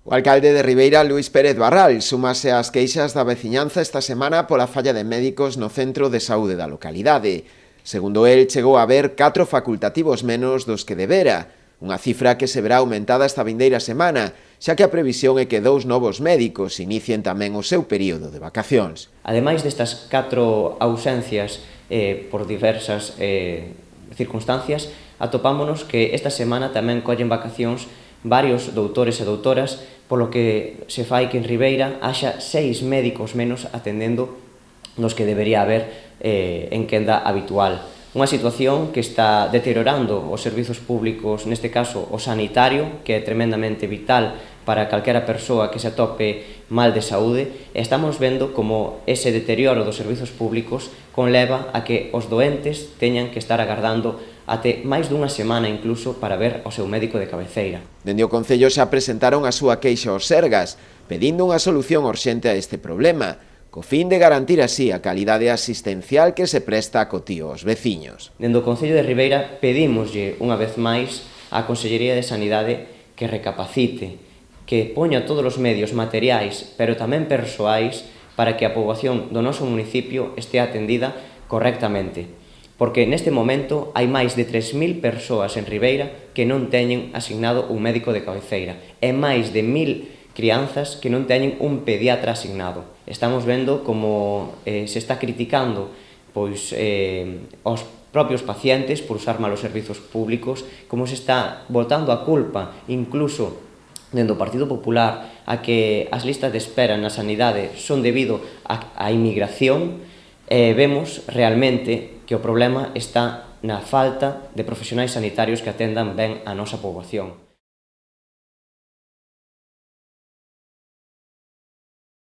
O alcalde de Ribeira, Luís Pérez Barral, súmase ás queixas da veciñanza esta semana pola falla de médicos no centro de saúde da localidade. Segundo el, chegou a haber 4 facultativos menos dos que debera, unha cifra que se verá aumentada esta vindeira semana, xa que a previsión é que 2 novos médicos inicien tamén o seu período de vacacións. Ademais destas 4 ausencias por diversas circunstancias, atopámonos que esta semana tamén collen vacacións varios doutores e doutoras, polo que se fai que en Ribeira haxa 6 médicos menos atendendo nos que debería haber en quenda habitual. Unha situación que está deteriorando os servizos públicos, neste caso o sanitario, que é tremendamente vital para calquera persoa que se atope mal de saúde, e estamos vendo como ese deterioro dos servizos públicos conleva a que os doentes teñan que estar agardando até máis dunha semana incluso para ver ao seu médico de cabeceira. Dende o Concello xa presentaron a súa queixa aos Sergas, pedindo unha solución urxente a este problema, co fin de garantir así a calidade asistencial que se presta a cotío aos veciños. Dende o Concello de Ribeira pedímoslle unha vez máis á Consellería de Sanidade que recapacite, que poña todos os medios materiais, pero tamén persoais, para que a poboación do noso municipio este atendida correctamente. Porque neste momento hai máis de 3.000 persoas en Ribeira que non teñen asignado un médico de cabeceira e máis de 1.000 crianzas que non teñen un pediatra asignado. Estamos vendo como se está criticando aos propios pacientes por usar malos servizos públicos, como se está botando a culpa, incluso dentro do Partido Popular, a que as listas de espera na sanidade son debido á inmigración. Vemos realmente que o problema está na falta de profesionais sanitarios que atendan ben a nosa poboación.